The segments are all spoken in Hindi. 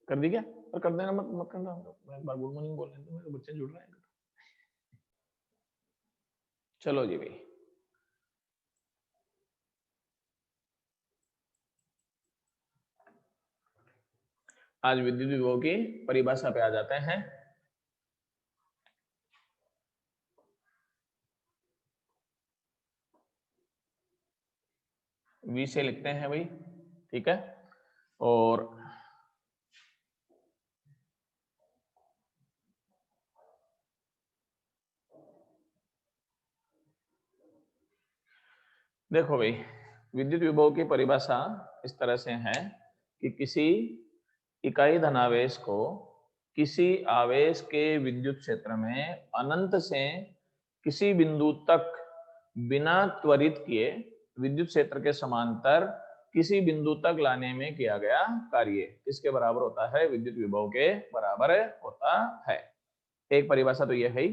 कर दी क्या? और कर देना, मत मत करना, एक बार गुड मॉर्निंग बोल रहे थे, मेरे बच्चे जुड़ रहे हैं। चलो जी भाई, आज विद्युत विभव की परिभाषा पे आ जाते हैं। वी से लिखते हैं भाई, ठीक है। और देखो भाई, विद्युत विभव की परिभाषा इस तरह से है कि किसी इकाई धनावेश को किसी आवेश के विद्युत क्षेत्र में अनंत से किसी बिंदु तक बिना त्वरित किए विद्युत क्षेत्र के समांतर किसी बिंदु तक लाने में किया गया कार्य किसके बराबर होता है? विद्युत विभव के बराबर होता है। एक परिभाषा तो यह है ही।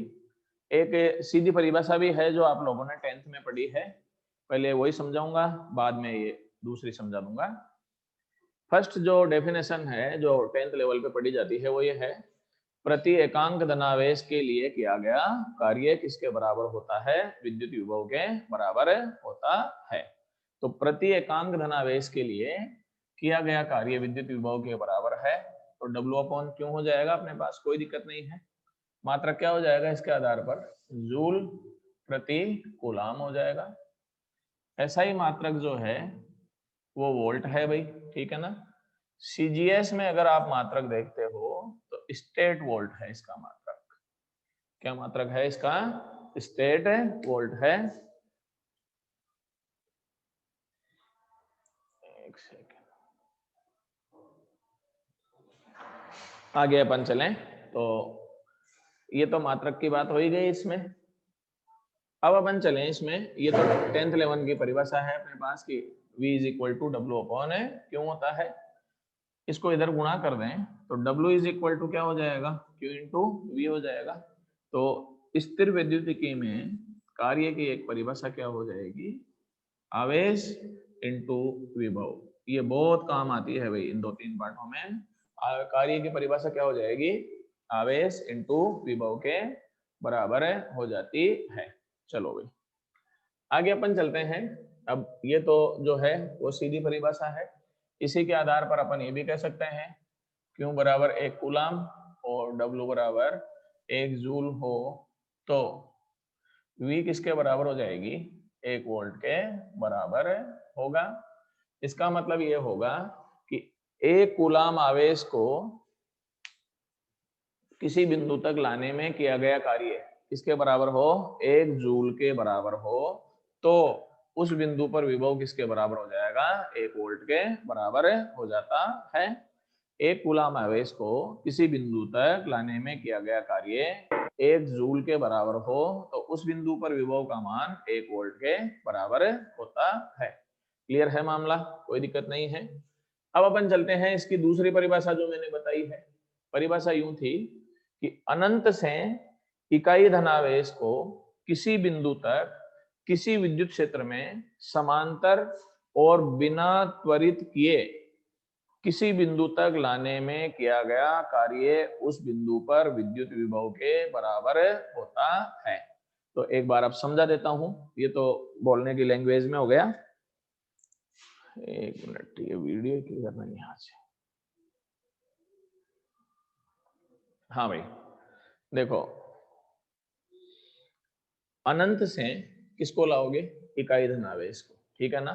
एक सीधी परिभाषा भी है जो आप लोगों ने 10th में पढ़ी है, पहले वही समझाऊंगा, बाद में ये दूसरी समझा दूंगा। फर्स्ट जो डेफिनेशन है जो 10th लेवल पे पढ़ी जाती है वो ये है, प्रति एकांक धनावेश के लिए किया गया कार्य किसके बराबर होता है? विद्युत विभव के बराबर होता है। तो प्रति एकांक धनावेश के लिए किया गया कार्य विद्युत विभव के बराबर है। तो W अपॉन क्यों हो जाएगा अपने पास, कोई दिक्कत नहीं है। मात्रक क्या हो जाएगा इसके आधार पर? जूल प्रति कूलाम हो जाएगा। ऐसा ही मात्रक जो है वो वोल्ट है भाई, ठीक है ना। सीजीएस में अगर आप मात्रक देखते हो तो स्टेट वोल्ट है इसका मात्रक। क्या मात्रक है इसका? स्टेट वोल्ट है। एक सेकेंड, आगे अपन चलें। तो ये तो मात्रक की बात हो ही गई इसमें। अब अपन चलें इसमें, ये तो 10th 11 की परिभाषा है अपने पास की V is equal to W upon है क्यों होता है। इसको इधर गुणा कर दें तो W इज इक्वल टू क्या हो जाएगा? Q इंटू V हो जाएगा। तो स्थिर विद्युतिकी में कार्य की एक परिभाषा क्या हो जाएगी? आवेश इंटू विभव। ये बहुत काम आती है भाई इन 2-3 पाठों में। कार्य की परिभाषा क्या हो जाएगी? आवेश इंटू विभव के बराबर हो जाती है। चलो भाई आगे अपन चलते हैं। अब ये तो जो है वो सीधी परिभाषा है। इसी के आधार पर अपन ये भी कह सकते हैं क्यों बराबर 1 कूलाम और W बराबर 1 जूल हो तो V किसके बराबर हो जाएगी? 1 वोल्ट के बराबर होगा। इसका मतलब ये होगा कि 1 कूलाम आवेश को किसी बिंदु तक लाने में किया गया कार्य किसके बराबर हो? 1 जूल के बराबर हो तो उस बिंदु पर विभव किसके बराबर हो जाएगा? 1 वोल्ट के बराबर हो जाता है। 1 कूलाम आवेश को किसी बिंदु तक लाने में किया गया कार्य 1 जूल के बराबर हो तो उस बिंदु पर विभव का मान 1 वोल्ट के बराबर होता है। क्लियर है मामला, कोई दिक्कत नहीं है। अब अपन चलते हैं इसकी दूसरी परिभाषा जो मैंने बताई है। परिभाषा यूं थी कि अनंत से इकाई धनावेश को किसी बिंदु तक किसी विद्युत क्षेत्र में समांतर और बिना त्वरित किए किसी बिंदु तक लाने में किया गया कार्य उस बिंदु पर विद्युत विभव के बराबर होता है। तो एक बार अब समझा देता हूं, ये तो बोलने की लैंग्वेज में हो गया। एक मिनट, ये वीडियो क्यों करना है यहां से? हाँ भाई देखो, अनंत से किसको लाओगे? इकाई धनावेश को, ठीक है ना।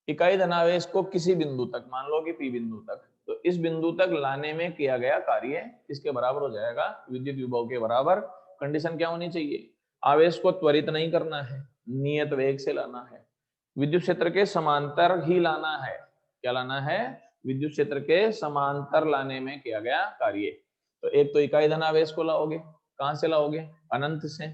इकाई धनावेश को किसी बिंदु तक, मान लो कि P बिंदु तक, तो इस बिंदु तक लाने में किया गया कार्य किसके बराबर हो जाएगा? विद्युत विभव के बराबर। कंडीशन क्या होनी चाहिए? आवेश को त्वरित नहीं करना है, नियत वेग से लाना है, विद्युत क्षेत्र के समांतर ही लाना है। क्या लाना है? विद्युत क्षेत्र के समांतर लाने में किया गया कार्य। तो एक तो इकाई धनावेश को लाओगे, कहां से लाओगे? अनंत से।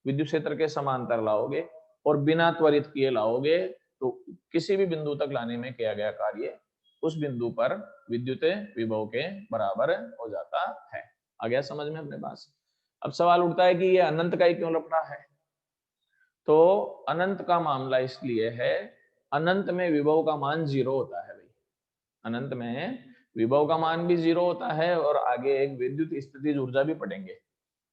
विद्युत क्षेत्र के समांतर लाओगे और बिना त्वरित किए लाओगे तो किसी भी बिंदु तक लाने में किया गया कार्य उस बिंदु पर विद्युत विभव के बराबर हो जाता है। आ गया समझ में अपने पास? अब सवाल उठता है कि ये अनंत का ही क्यों लफड़ा है? तो अनंत का मामला इसलिए है, अनंत में विभव का मान 0 होता है भाई। अनंत में विभव का मान भी 0 होता है और आगे एक विद्युत स्थितिज ऊर्जा भी पढ़ेंगे।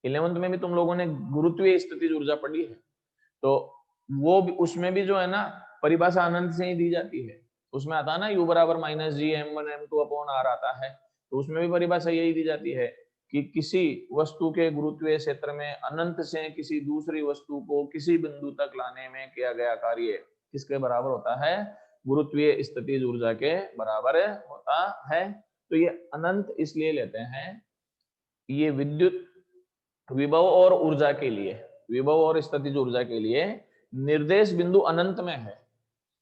11th में भी तुम लोगों ने गुरुत्वीय स्थितिज ऊर्जा पढ़ी है, तो वो उसमें भी जो है ना परिभाषा अनंत से ही दी जाती है। उसमें आता है ना u बराबर माइनस जी m1 m2 अपॉन r आता है, तो उसमें भी परिभाषा यही दी जाती है कि किसी वस्तु के गुरुत्वीय क्षेत्र में अनंत से किसी दूसरी वस्तु को किसी बिंदु तक लाने में किया गया कार्य किसके बराबर होता है? गुरुत्वीय स्थितिज ऊर्जा के बराबर होता है। तो ये अनंत इसलिए लेते हैं, ये विद्युत विभव और ऊर्जा के लिए, विभव और स्थितिज ऊर्जा के लिए निर्देश बिंदु अनंत में है।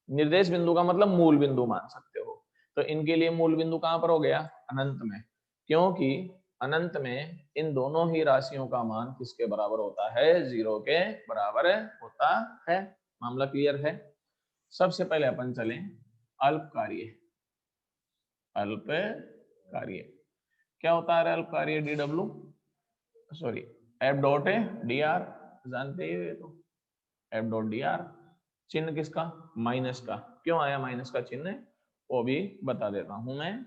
निर्देश बिंदु का मतलब मूल बिंदु मान सकते हो। तो इनके लिए मूल बिंदु कहां पर हो गया? अनंत में, क्योंकि अनंत में इन दोनों ही राशियों का मान किसके बराबर होता है? 0 के बराबर होता है। मामला क्लियर है? सबसे पहले अपन चलें अल्प कार्य। अल्प कार्य क्या होता है? अल्प कार्य D W, sorry F dot D are, जानते ही तो एफ डॉट डी आर। चिन्ह किसका? माइनस का। क्यों आया माइनस का चिन्ह वो भी बता देता हूं मैं।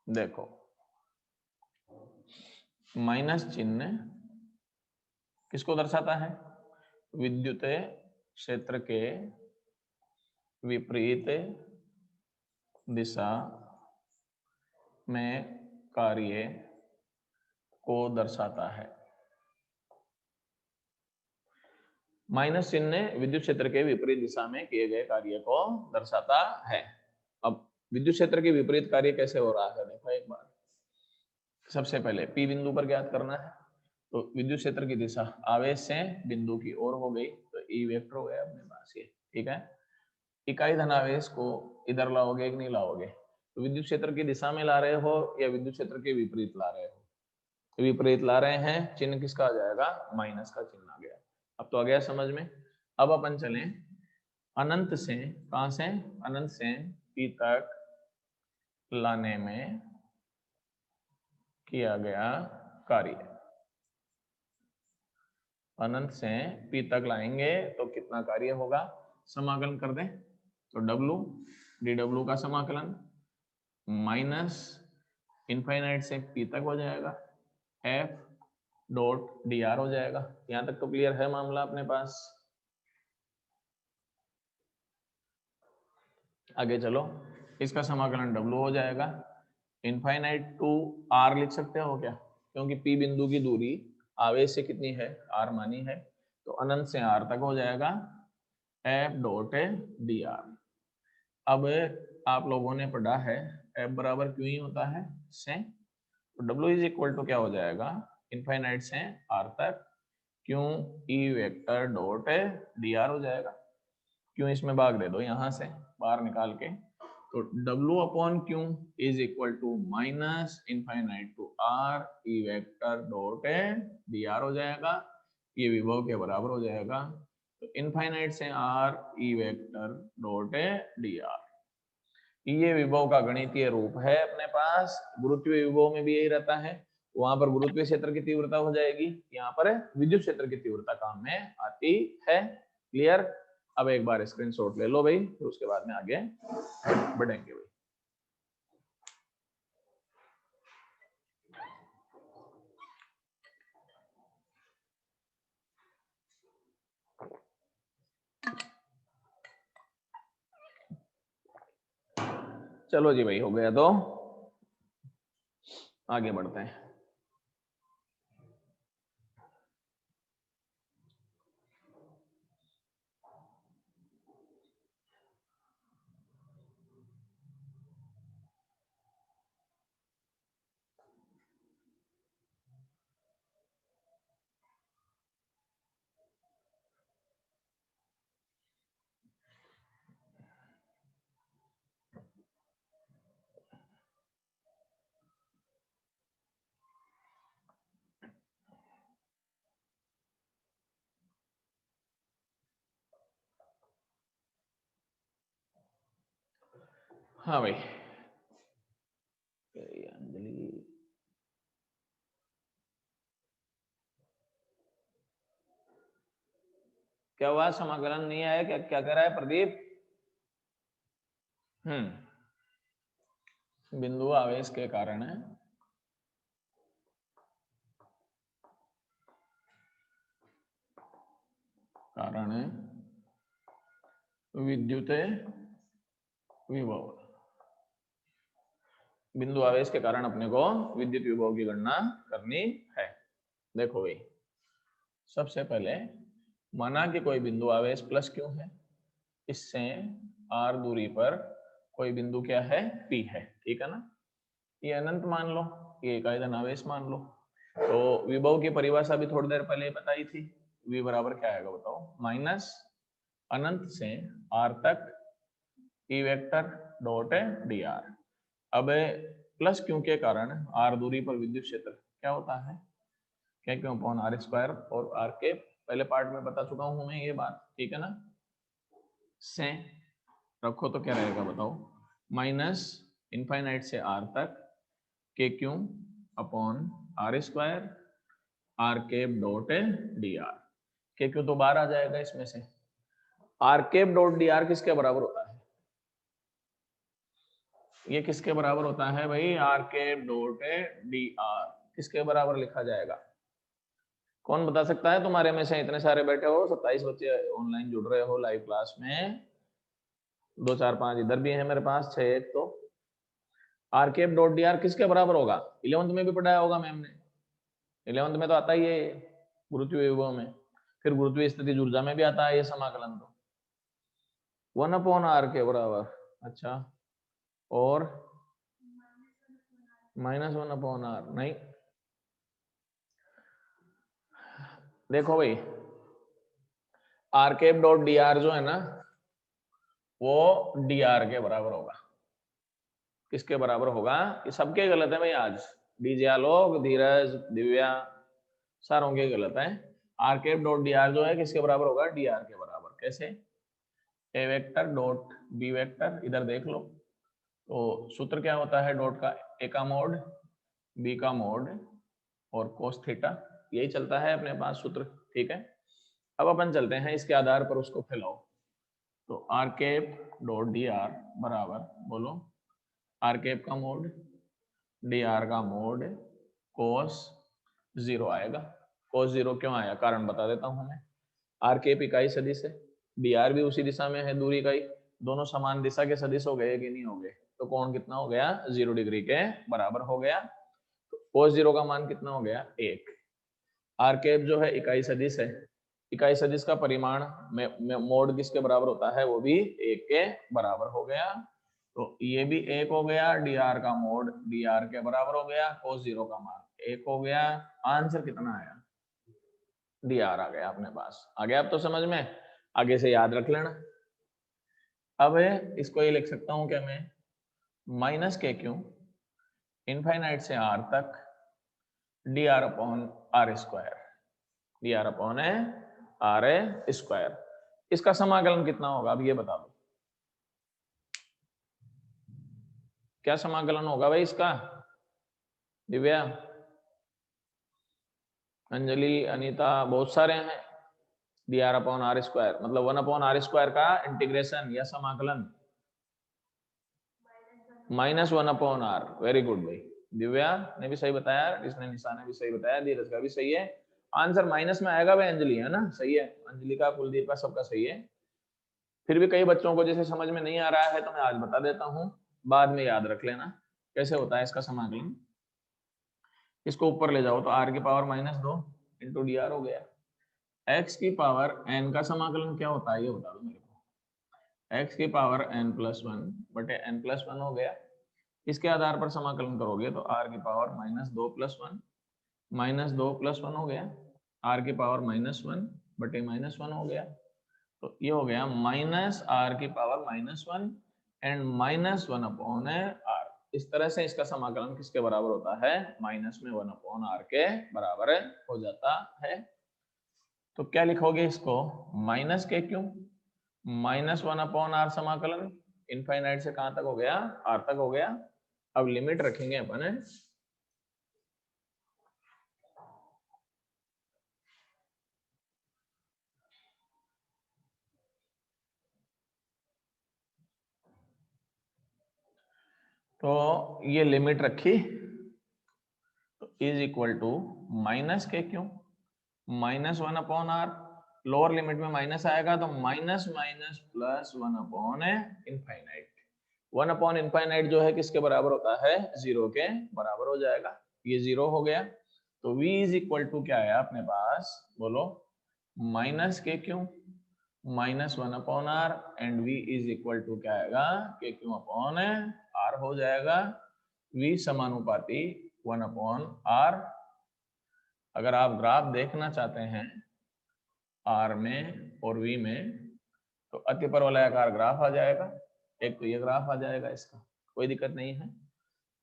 देखो माइनस चिन्ह किसको दर्शाता है? विद्युत क्षेत्र के विपरीत दिशा में कार्य को दर्शाता है। माइनस चिन्ह विद्युत क्षेत्र के विपरीत दिशा में किए गए कार्य को दर्शाता है। अब विद्युत क्षेत्र के विपरीत कार्य कैसे हो रहा है देखो एक बार। सबसे पहले P बिंदु पर ज्ञात करना है, तो विद्युत क्षेत्र की दिशा आवेश से बिंदु की ओर हो गई, तो E वेक्टर हो गया अपने पास ये, ठीक है। इकाई धनावेश को इधर लाओगे कि नहीं लाओगे? तो विद्युत क्षेत्र की दिशा में ला रहे हो या विद्युत क्षेत्र के विपरीत ला रहे हो? तो विपरीत ला रहे हैं, चिन्ह किसका आ जाएगा? माइनस का चिन्ह आ गया। अब तो आ गया समझ में। अब अपन चलें अनंत से, कहां से? अनंत से P तक लाने में किया गया कार्य। अनंत से P तक लाएंगे तो कितना कार्य होगा? समाकलन कर दें तो W dW का समाकलन माइनस इनफाइनाइट से P तक हो जाएगा, F डॉट dr हो जाएगा। यहां तक तो क्लियर है मामला अपने पास? आगे चलो, इसका समाकलन W हो जाएगा, इनफाइनाइट टू R लिख सकते हो क्या? क्योंकि P बिंदु की दूरी आवेश से कितनी है? R मानी है, तो अनंत से R तक हो जाएगा F डॉट dr। अब आप लोगों ने पढ़ा है F बराबर क्यों ही होता है से, तो W इज इक्वल टू क्या हो जाएगा? इनफाइनाइट से R तक क्यों E वेक्टर डॉट dr हो जाएगा। क्यों इसमें भाग दे दो यहाँ से बाहर निकाल के, तो W upon Q is equal to minus infinite to R E vector dot dr हो जाएगा। ये विभव के बराबर हो जाएगा, तो इनफाइनाइट से R E vector dot dr। ये विभव का गणितीय रूप है अपने पास। गुरुत्वीय विभव में भी यही रहता है, वहां पर गुरुत्वीय क्षेत्र की तीव्रता हो जाएगी, यहाँ पर विद्युत क्षेत्र की तीव्रता काम में आती है। क्लियर? अब एक बार स्क्रीनशॉट ले लो भाई, फिर उसके बाद में आगे बढ़ेंगे भाई। चलो जी भाई, हो गया तो आगे बढ़ते हैं। हाँ भाई, अंजलि क्या हुआ? समाकलन नहीं आया क्या? क्या कह रहा है प्रदीप? बिंदु आवेश के कारण विद्युत विभव, बिंदु आवेश के कारण अपने को विद्युत विभव की गणना करनी है। देखो भाई, सबसे पहले माना कि कोई बिंदु आवेश प्लस क्यू है, इससे r दूरी पर कोई बिंदु क्या है, p है, ठीक है ना। ये अनंत मान लो, ये इकाई धनावेश मान लो। तो विभव की परिभाषा भी थोड़ी देर पहले बताई थी, v बराबर क्या आएगा बताओ, माइनस अनंत से r तक e वेक्टर डॉट dr। अब प्लस क्यू के कारण r दूरी पर विद्युत क्षेत्र क्या होता है, क्या क्यों अपॉन आर स्क्वायर, और आर के पहले पार्ट में बता चुका हूं मैं ये बात, ठीक है ना। से रखो तो क्या रहेगा बताओ, माइनस इनफाइनाइट से आर तक K Q upon R square R cap dot D R. K Q तो बाहर आ जाएगा इसमें से। R cap dot D R किसके बराबर होता है, ये किसके बराबर होता है भाई, R cap dot D R किसके बराबर लिखा जाएगा, कौन बता सकता है तुम्हारे में से, इतने सारे बैठे हो, 27 बच्चे ऑनलाइन जुड़ रहे हो लाइव क्लास में, 2 4 5 इधर भी है मेरे पास, 6 1 तो R cap dot D R किसके बराबर होगा, 11th में भी पढ़ाया होगा मैम ने, 11th में तो आता ही है गुरुत्वीय विभव में, फिर गुरुत्वीय स्थिति ऊर्जा में भी आता है ये समाकलन, तो 1/r के बराबर, अच्छा, और -1/r नहीं, देखो भाई R cap dot D R जो है ना वो डी आर के बराबर होगा, किसके बराबर होगा, ये सबके गलत है भाई आज, डीजे आलोक धीरज दिव्या सारों के गलत है। R cap dot D R जो है किसके बराबर होगा, डी आर के बराबर, कैसे, ए वेक्टर डॉट बी वेक्टर, इधर देख लो, तो सूत्र क्या होता है डॉट का, ए का मोड बी का मोड और कोस थीटा, यही चलता है अपने पास सूत्र, ठीक है। अब अपन चलते हैं इसके आधार पर उसको फैलाओ, तो R cap dot D R बराबर बोलो, आर केप का मोड डी आर का मोड कोस 0 आएगा। कोस 0 क्यों आया, कारण बता देता हूं मैं, आर केप इकाई सदिश है, डी आर भी उसी दिशा में है दूरी इकाई, दोनों समान दिशा के सदिश हो गए कि नहीं हो गए, तो कोण कितना हो गया, 0 डिग्री के बराबर हो गया, तो कोस 0 का मान कितना हो गया, 1। आर केप जो है इकाई सदिश है, इकाई सदिश का परिमाण में मोड किसके बराबर होता है, वो भी 1 के बराबर हो गया, तो ये भी 1 हो गया, डी आर का मोड डी आर के बराबर हो गया, कोस 0 का मान 1 हो गया, आंसर कितना आया, डी आर आ गया अपने पास, आ गया अब तो समझ में, आगे से याद रख लेना। अब इसको ये लिख सकता हूं क्या मैं, माइनस के क्यू इनफाइनाइट से आर तक D R upon R square, D R upon R square, इसका समाकलन कितना होगा, अब ये बता दो क्या समाकलन होगा भाई इसका, दिव्या अंजलि अनीता बहुत सारे हैं, D R upon R square मतलब 1/r² का इंटीग्रेशन या समाकलन, -1/r, वेरी गुड भाई, दिव्या ने भी सही बताया, इसने निशा ने भी सही बताया, धीरज का भी सही है, आंसर माइनस में आएगा भाई, अंजलि है ना, सही है, अंजलि का कुलदीप का सबका सही है। फिर भी कई बच्चों को जैसे समझ में नहीं आ रहा है तो मैं आज बता देता हूँ, बाद में याद रख लेना कैसे होता है इसका समाकलन। इसको ऊपर ले जाओ तो r की पावर -2 इंटू डी आर हो गया, x की पावर n का समाकलन क्या होता है ये बता दो मेरे को, x की पावर n+1 बटे n+1 हो गया, इसके आधार पर समाकलन करोगे तो r की पावर -2+1 -2+1 हो गया, r की पावर -1 बटे -1 हो गया, तो ये हो गया -r की पावर -1 एंड -1/r, इस तरह से इसका समाकलन किसके बराबर होता है, -1/r के बराबर हो जाता है। तो क्या लिखोगे इसको, माइनस के क्यों -1/r समाकलन इनफाइनाइट से कहां तक हो गया, r तक हो गया, अब लिमिट रखेंगे अपन तो ये लिमिट रखी तो is equal to minus K Q -1/r, lower limit में माइनस आएगा तो माइनस माइनस प्लस 1/इनफाइनाइट। 1/इनफाइनाइट जो है किसके बराबर होता है, 0 के बराबर हो जाएगा। ये 0 हो गया तो v इज इक्वल टू क्या है अपने पास, बोलो minus K Q -1/r and v is equal to क्या आएगा, के क्यों अपॉन r हो जाएगा। v समानुपाती 1/r। अगर आप ग्राफ देखना चाहते हैं r में और v में तो अतिपर वलयाकार ग्राफ आ जाएगा। एक तो ये ग्राफ आ जाएगा, इसका कोई दिक्कत नहीं है।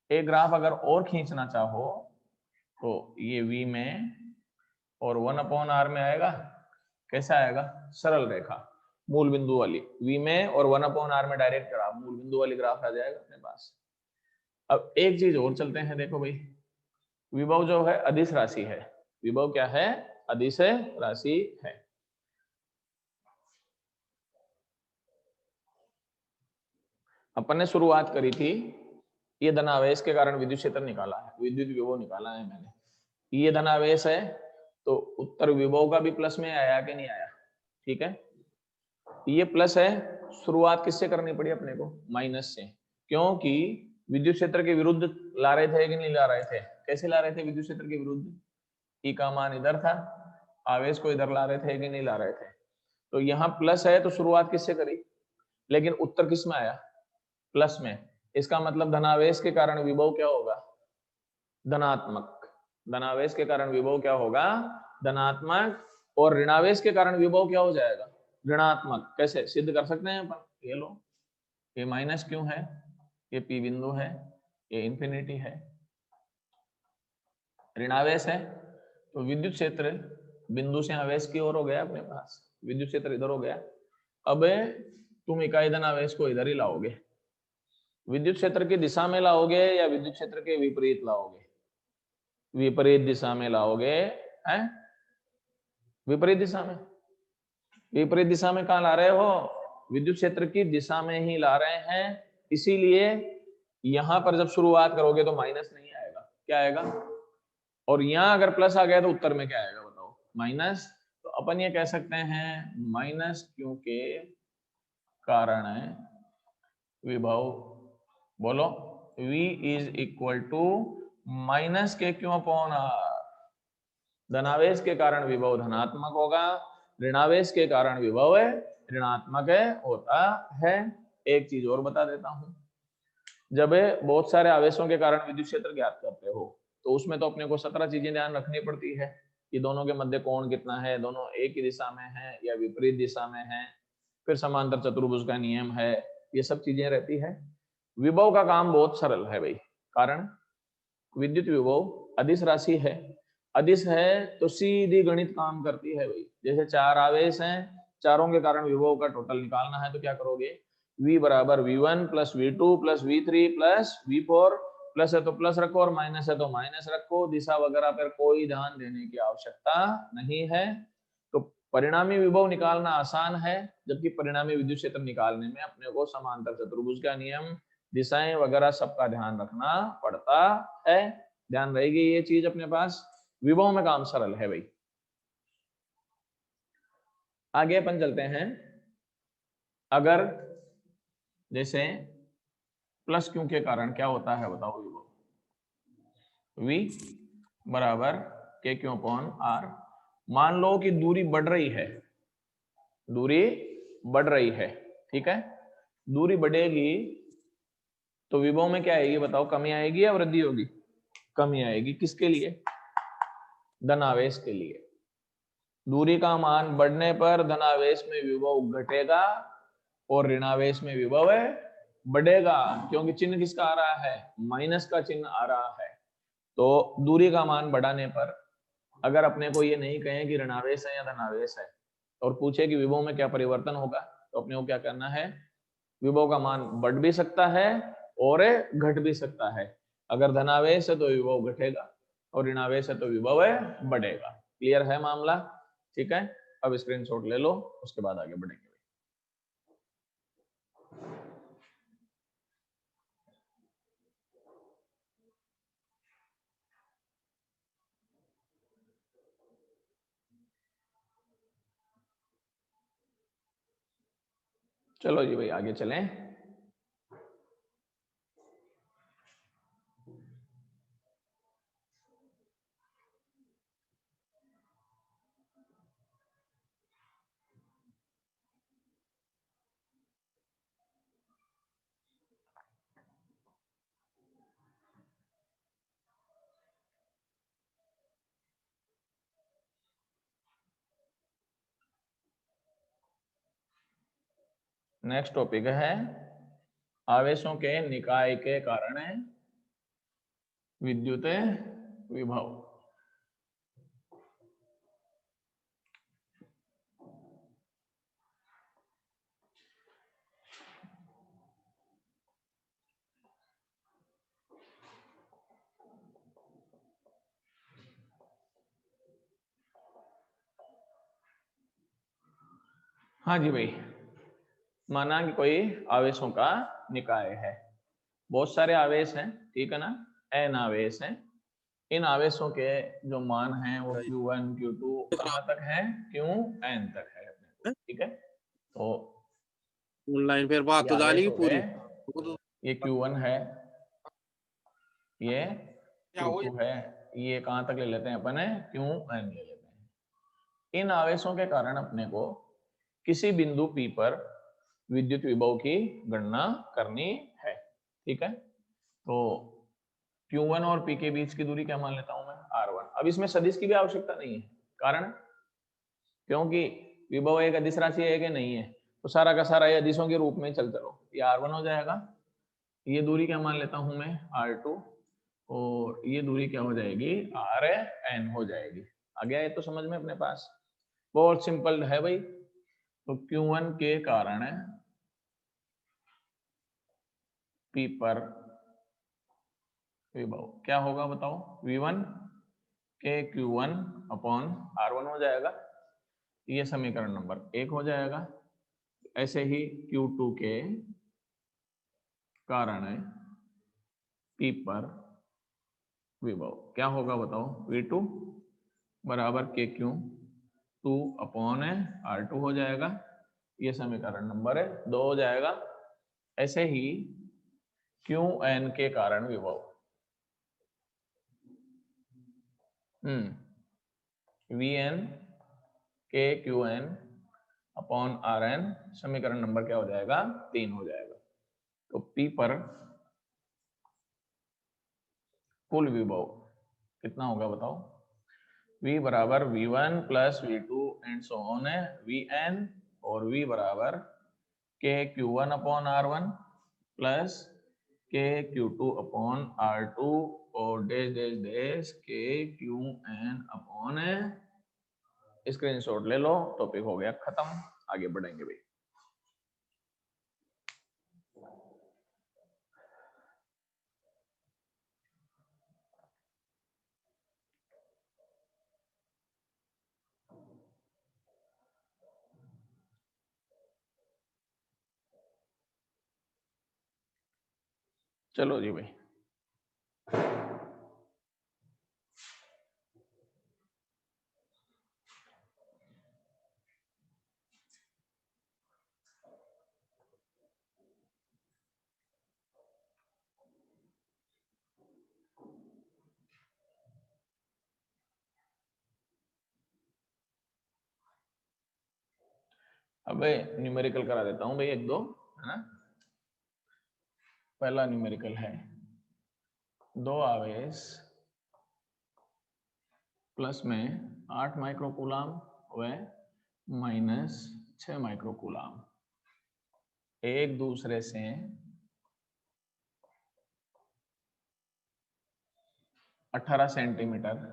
एक ग्राफ अगर और खींचना चाहो तो ये v में और 1/r में आएगा। कैसा आएगा, सरल रेखा मूल बिंदु वाली, v में और 1/r में डायरेक्ट ग्राफ मूल बिंदु वाली ग्राफ आ जाएगा अपने पास। अब एक चीज और चलते हैं, देखो भाई विभव जो है अदिश राशि है। विभव क्या है, अदिश राशि है। अपन ने शुरुआत करी थी, ये धनावेश के कारण विद्युत क्षेत्र निकाला है, विद्युत विभव निकाला है मैंने। ये धनावेश है तो उत्तर विभव का भी प्लस में आया कि नहीं आया, ठीक है। ये प्लस है, शुरुआत किससे करनी पड़ी अपने को, माइनस से, क्योंकि विद्युत क्षेत्र के विरुद्ध ला रहे थे कि नहीं ला रहे थे। कैसे ला रहे थे विद्युत क्षेत्र के विरुद्ध, ई का मान इधर था, आवेश को इधर ला रहे थे कि नहीं ला रहे थे। तो यहाँ प्लस है तो शुरुआत किससे करी, लेकिन उत्तर किस में आया, प्लस में। इसका मतलब धनावेश के कारण विभव क्या होगा, धनात्मक। धनावेश के कारण विभव क्या होगा, धनात्मक। और ऋणावेश के कारण विभव क्या हो जाएगा, ऋणात्मक। कैसे सिद्ध कर सकते हैं अपन, ये लो, ये माइनस क्यों है, ये पी बिंदु है, ये इंफिनिटी है, ऋणावेश है तो विद्युत क्षेत्र बिंदु से आवेश की ओर हो गया अपने पास, विद्युत क्षेत्र इधर हो गया। अब तुम इकाई धनावेश को इधर ही लाओगे, विद्युत क्षेत्र की दिशा में लाओगे या विद्युत क्षेत्र के विपरीत लाओगे, विपरीत दिशा में लाओगे, हैं विपरीत दिशा में। विपरीत दिशा में कहाँ ला रहे हो, विद्युत क्षेत्र की दिशा में ही ला रहे हैं। इसीलिए यहां पर जब शुरुआत करोगे तो माइनस नहीं आएगा, क्या आएगा, और यहां अगर प्लस आ गया तो उत्तर में क्या आएगा बताओ, माइनस। तो अपन ये कह सकते हैं माइनस क्यू के कारण विभव, बोलो v is equal to minus K Q upon r। धनावेश के कारण विभव धनात्मक होगा, ऋणावेश के कारण विभव ऋणात्मक होता है। एक चीज और बता देता हूं, जब बहुत सारे आवेशों के कारण विद्युत क्षेत्र ज्ञात करते हो तो उसमें तो अपने को 17 चीजें ध्यान रखनी पड़ती है कि दोनों के मध्य कोण कितना है, दोनों एक ही दिशा में है या विपरीत दिशा में है, फिर समांतर चतुर्भुज का नियम है, ये सब चीजें रहती है। विभव का काम बहुत सरल है भाई, कारण विद्युत विभव अदिश राशि है। अदिश है तो सीधी गणित काम करती है भाई। जैसे 4 आवेश हैं, चारों के कारण विभव का टोटल निकालना है तो क्या करोगे, v बराबर v1 plus v2 plus v3 plus v4, plus है तो प्लस रखो और माइनस है तो माइनस रखो, दिशा वगैरह पर कोई ध्यान देने की आवश्यकता नहीं है। तो परिणामी विभव निकालना आसान है, जबकि परिणामी विद्युत क्षेत्र निकालने में अपने को समांतर चतुर्भुज का नियम, दिशाएं वगैरह सबका ध्यान रखना पड़ता है। ध्यान रहेगी ये चीज अपने पास, विभव में काम सरल है भाई। आगे अपन चलते हैं, अगर जैसे प्लस क्यू के कारण क्या होता है बताओ, विभव v बराबर के क्यू अपॉन r। मान लो कि दूरी बढ़ रही है, दूरी बढ़ रही है, ठीक है। दूरी बढ़ेगी तो विभव में क्या आएगी बताओ, कमी आएगी या वृद्धि होगी, कमी आएगी। किसके लिए, धनावेश के लिए। दूरी का मान बढ़ने पर धनावेश में विभव घटेगा और ऋणावेश में विभव बढ़ेगा, क्योंकि चिन्ह किसका आ रहा है, माइनस का चिन्ह आ रहा है। तो दूरी का मान बढ़ाने पर अगर अपने को ये नहीं कहें कि ऋणावेश है या धनावेश है और पूछे कि विभव में क्या परिवर्तन होगा, तो अपने को क्या करना है, विभव का मान बढ़ भी सकता है और घट भी सकता है। अगर धनावेश है तो विभव घटेगा और ऋणावेश है तो विभव बढ़ेगा। क्लियर है मामला, ठीक है। अब स्क्रीनशॉट ले लो, उसके बाद आगे बढ़ेंगे। चलो जी भाई आगे चलें। नेक्स्ट टॉपिक है आवेशों के निकाय के कारण विद्युत विभव। हाँ जी भाई, माना कि कोई आवेशों का निकाय है, बहुत सारे आवेश हैं, ठीक है ना, n आवेश हैं। इन आवेशों के जो मान हैं वो Q1 Q2 कहाँ तक है, Qn तक है अपने को, ठीक है। तो ऑनलाइन फिर बात ये तो आवेश डाली हो पूरी। गए, ये Q1 है, ये Q2 है, ये कहाँ तक ले लेते हैं अपन है Qn ले लेते हैं। इन आवेशों के कारण अपने को किसी बिंदु P पर विद्युत विभव की गणना करनी है, ठीक है। तो Q1 और P के बीच की दूरी क्या मान लेता हूं मैं, R1। अब इसमें सदिश की भी आवश्यकता नहीं है, कारण क्योंकि विभव एक अदिश राशि है कि नहीं है, तो सारा का सारा ये अदिशों के रूप में चल चलो, ये R1 हो जाएगा। ये दूरी क्या मान लेता हूं मैं, R2, और ये दूरी क्या हो जाएगी, Rn हो जाएगी। आ गया ये तो समझ में अपने पास, बहुत सिंपल है भाई। तो Q1 के कारण P पर विभव क्या होगा बताओ, V1 के Q1 अपॉन R1 हो जाएगा, ये समीकरण नंबर 1 हो जाएगा। ऐसे ही Q2 के कारण P पर विभव क्या होगा बताओ, V2 बराबर KQ2 अपॉन R2 हो जाएगा, ये समीकरण नंबर 2 हो जाएगा। ऐसे ही Qn के कारण विभव Vn के Qn अपॉन Rn, समीकरण नंबर क्या हो जाएगा, 3 हो जाएगा। तो P पर कुल विभव कितना होगा बताओ, V बराबर V1 plus V2 and so on है Vn, और V बराबर के Q1 अपॉन R1 प्लस के Q2 अपॉन R2 और डैश डैश डैश के Qn अपॉन, स्क्रीनशॉट ले लो, टॉपिक हो गया खत्म, आगे बढ़ेंगे भाई। चलो जी भाई, अब न्यूमेरिकल करा देता हूं भाई एक दो, है ना। पहला न्यूमेरिकल है, दो आवेश प्लस में 8 माइक्रोकूलाम व माइनस 6 माइक्रोकूलाम एक दूसरे से 18 सेंटीमीटर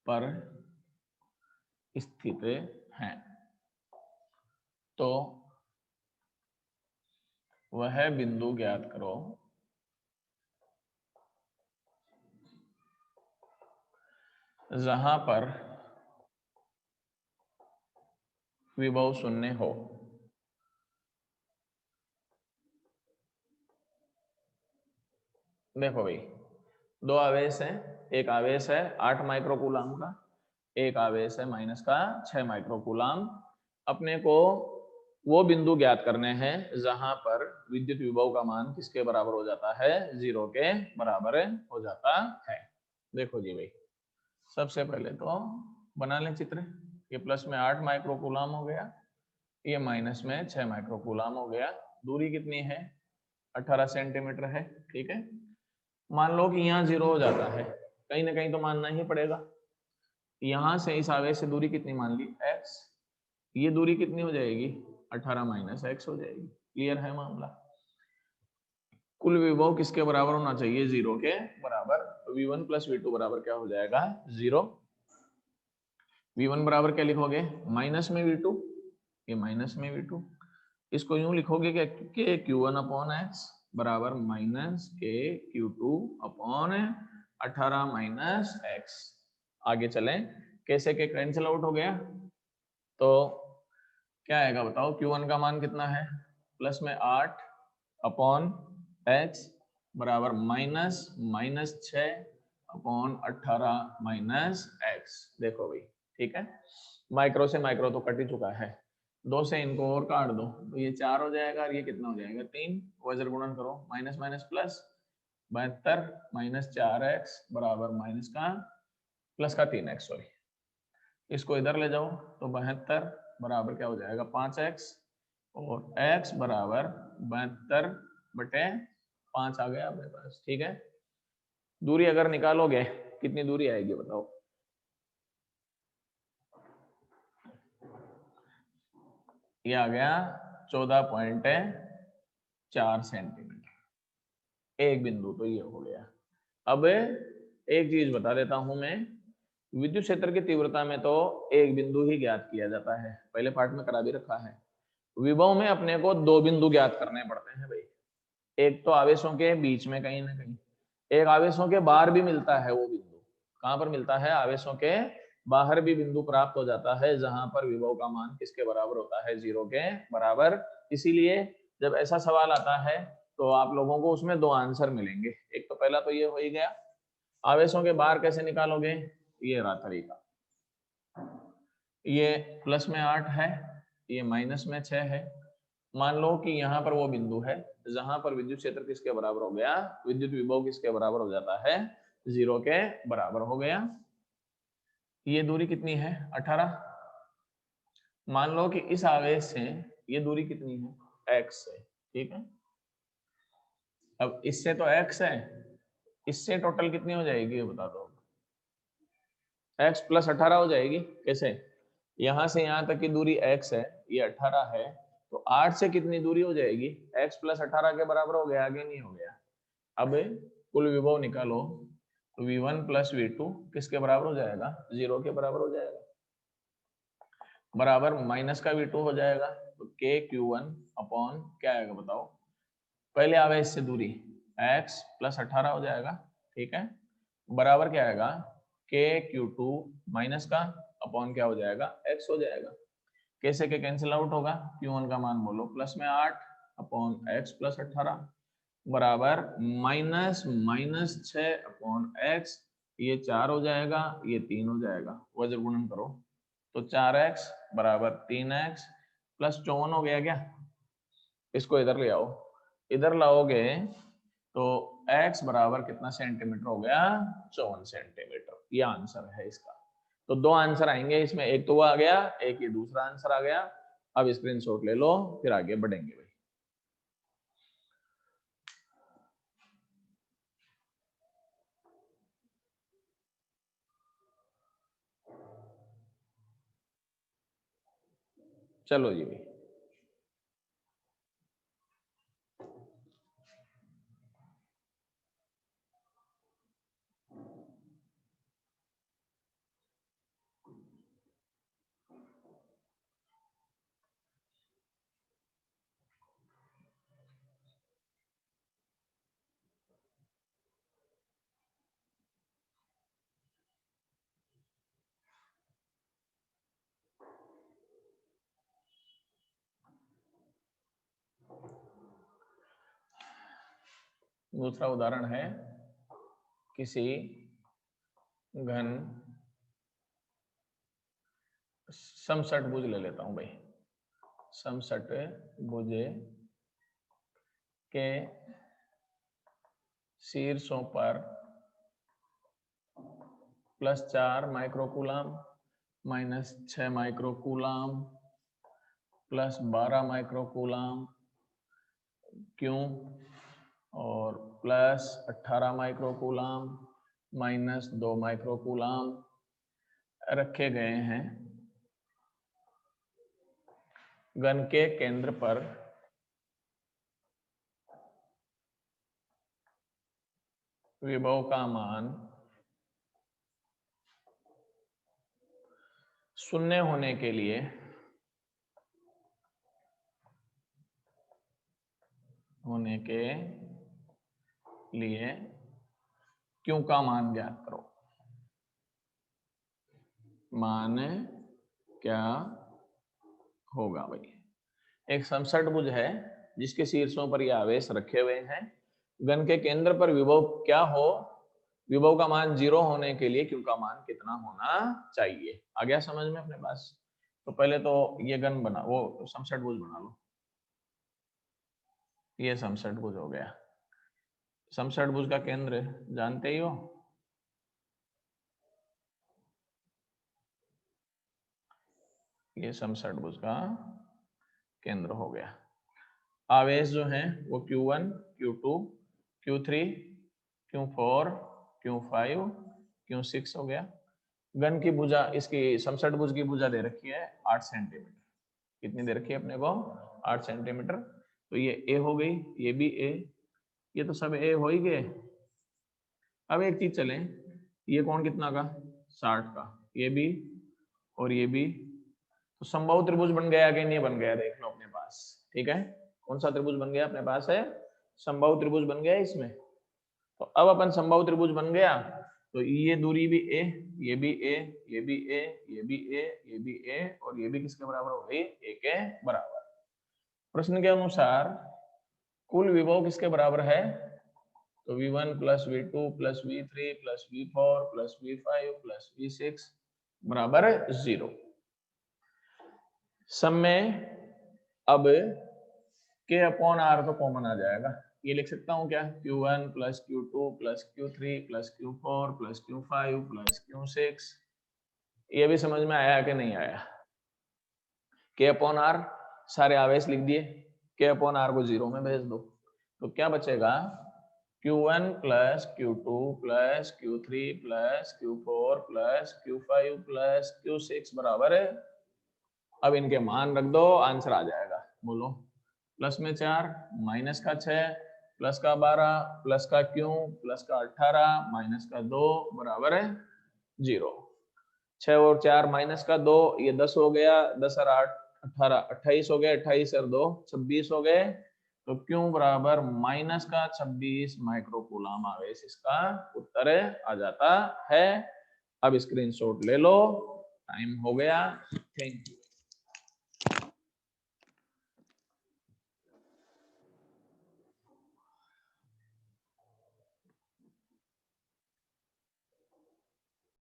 पर स्थित हैं, तो वह बिंदु ज्ञात करो जहां पर विभव शून्य हो। देखो भाई, दो आवेश हैं, एक आवेश है 8 माइक्रोकूलाम का, एक आवेश है माइनस का 6 माइक्रोकूलाम। अपने को वो बिंदु ज्ञात करने हैं जहां पर विद्युत विभव का मान किसके बराबर हो जाता है, 0 के बराबर हो जाता है। देखो जी भाई, सबसे पहले तो बना लें चित्र। ये प्लस में 8 माइक्रो कूलम हो गया, ये माइनस में 6 माइक्रो कूलम हो गया। दूरी कितनी है, 18 सेंटीमीटर है। ठीक है, मान लो कि यहाँ 0 हो जाता है, कहीं ना कहीं तो मानना ही पड़ेगा। यहाँ से इस आवेश से दूरी कितनी मान ली, x। ये दूरी कितनी हो जाएगी, 18 माइनस x हो जाएगी। क्लियर है मामला। कुल विभव किसके बराबर होना चाहिए, 0 के बराबर। v1 प्लस v2 बराबर क्या हो जाएगा, 0। v1 बराबर क्या लिखोगे, माइनस में v2, ये माइनस में v2। इसको यूं लिखोगे कि के q1 अपॉन एक्स बराबर माइनस के q2 अपॉन 18 माइनस एक्स। आगे चलें, कैसे के कैंसिल आउट हो गया, तो क्या आएगा बताओ। Q1 का मान कितना है, प्लस में 8 अपॉन x बराबर minus minus 6 upon 18 minus x। देखो भाई, ठीक है, माइक्रो से माइक्रो तो कट ही चुका है, 2 से इनको और काट दो तो ये 4 हो जाएगा, और ये कितना हो जाएगा, 3। वज्र गुणन करो, minus minus plus, 72 minus 4x बराबर माइनस का प्लस का 3x, सॉरी। इसको इधर ले जाओ तो 72 बराबर क्या हो जाएगा, 5x, और x बराबर 72 बटे 5 आ गया अपने पास। ठीक है, दूरी अगर निकालोगे कितनी दूरी आएगी बताओ, ये आ गया 14.4 सेंटीमीटर। एक बिंदु तो ये हो गया। अब एक चीज बता देता हूं मैं, विद्युत क्षेत्र की तीव्रता में तो एक बिंदु ही ज्ञात किया जाता है, पहले पार्ट में करा भी रखा है। विभव में अपने को 2 बिंदु ज्ञात करने पड़ते हैं भाई। एक तो आवेशों के बीच में कहीं ना कहीं, एक आवेशों के बाहर भी मिलता है वो बिंदु। कहां पर मिलता है, आवेशों के बाहर भी बिंदु प्राप्त हो जाता है जहां पर विभव का मान किसके बराबर होता है, 0 के बराबर। इसीलिए जब ऐसा सवाल आता है तो आप लोगों को उसमें 2 आंसर मिलेंगे। एक तो पहला तो ये हो ही गया, आवेशों के बाहर कैसे निकालोगे, ये रहा तरीका। ये प्लस में 8 है, ये माइनस में 6 है। मान लो कि यहाँ पर वो बिंदु है जहां पर विद्युत क्षेत्र किसके बराबर हो गया, विद्युत विभव किसके बराबर हो जाता है, 0 के बराबर हो गया। ये दूरी कितनी है, 18। मान लो कि इस आवेश से ये दूरी कितनी है, x है। ठीक है, अब इससे तो x है, इससे टोटल कितनी हो जाएगी ये बता दो, x प्लस 18 हो जाएगी। कैसे, यहां से यहां तक की दूरी x है, ये 18 है, तो 8 से कितनी दूरी हो जाएगी, x प्लस 18 के बराबर हो गया, आगे नहीं हो गया। अब कुल विभव निकालो, तो v1 प्लस v2 किसके बराबर हो जाएगा, 0 के बराबर हो जाएगा, बराबर माइनस का v2 हो जाएगा। तो k q1 अपॉन क्या आएगा बताओ, पहले आवेश से दूरी x प्लस 18 हो जाएगा। ठीक है, बराबर क्या आएगा, k q2 माइनस का अपॉन क्या हो जाएगा, x हो जाएगा। कैसे के कैंसिल आउट होगा, q1 का मान बोलो, प्लस में 8 अपॉन x प्लस 18 बराबर माइनस माइनस 6 अपॉन x, ये 4 हो जाएगा, ये 3 हो जाएगा। वज्र गुणन करो तो 4x बराबर 3x प्लस 54 हो गया क्या। इसको इधर ले आओ, इधर लाओगे तो x बराबर कितना सेंटीमीटर हो गया, 54 सेंटीमीटर। ये आंसर है इसका। तो 2 आंसर आएंगे इसमें, एक तो वो आ गया, एक ये दूसरा आंसर आ गया। अब स्क्रीनशॉट ले लो, फिर आगे बढ़ेंगे भाई। चलो जी भाई, दूसरा उदाहरण है, किसी घन समषटभुज ले लेता हूं भाई, समसट भुज के शीर्षों पर +4 माइक्रोकूलम -6 माइक्रोकूलम +12 माइक्रोकूलम क्यों और +18 माइक्रोकूलम -2 माइक्रोकूलम रखे गए हैं। घन के केंद्र पर विभव का मान 0 होने के लिए क्यों का मान ज्ञात करो। मान क्या होगा भाई? एक समसट भुज है जिसके शीर्षों पर ये आवेश रखे हुए हैं। घन के केंद्र पर विभव क्या हो, विभव का मान 0 होने के लिए क्यों का मान कितना होना चाहिए। आ गया समझ में अपने पास? तो पहले तो ये घन बना, वो समसट भुज बना लो। ये समसट भुज हो गया। समसट भुज का केंद्र जानते ही हो, ये समसट भुज का केंद्र हो गया। आवेश जो हैं वो Q1, Q2, Q3, Q4, Q5, Q6 हो गया। घन की भुजा, इसकी समसट भुज की भुजा दे रखी है 8 सेंटीमीटर। कितनी दे रखी है अपने को? 8 सेंटीमीटर। तो ये A हो गई, ये भी A, ये तो सब A हो ही गए। अब एक चीज चलें, ये कोण कितना का? 60 का, ये भी और ये भी। तो समबाहु त्रिभुज बन गया कि नहीं बन गया? देख लो अपने पास। ठीक है, कौन सा त्रिभुज बन गया अपने पास है? समबाहु त्रिभुज बन गया इसमें। तो अब अपन समबाहु त्रिभुज बन गया तो ये दूरी भी A, ये भी A, ये भी A, ये भी A, ये भी A और ये भी किसके बराबर हो गई? A के बराबर। प्रश्न के अनुसार कुल विभव किसके बराबर है? तो V1 + V2 + V3 + V4 + V5 + V6 बराबर 0। सब में अब K/R तो कॉमन आ जाएगा। ये लिख सकता हूँ क्या? Q1 + Q2 + Q3 + Q4 + Q5 + Q6। ये भी समझ में आया कि नहीं आया? K/R सारे आवेश लिख दिए, K/R को 0 में भेज दो तो क्या बचेगा? Q1 + Q2 + Q3 + Q4 + Q5 + Q6 बराबर है। अब इनके मान रख दो, आंसर आ जाएगा। बोलो। प्लस में 4, माइनस का 6, प्लस का 12, प्लस का Q, प्लस का 18, माइनस का 2 बराबर है 0। 6 और 4 माइनस का 2, ये 10 हो गया। 10 और 8 18, 28 हो गए। 28 और 2 26 हो गए। तो Q बराबर माइनस का 26 माइक्रोकूलम आवेश इसका उत्तर आ जाता है। अब स्क्रीनशॉट ले लो, टाइम हो गया। Thank you.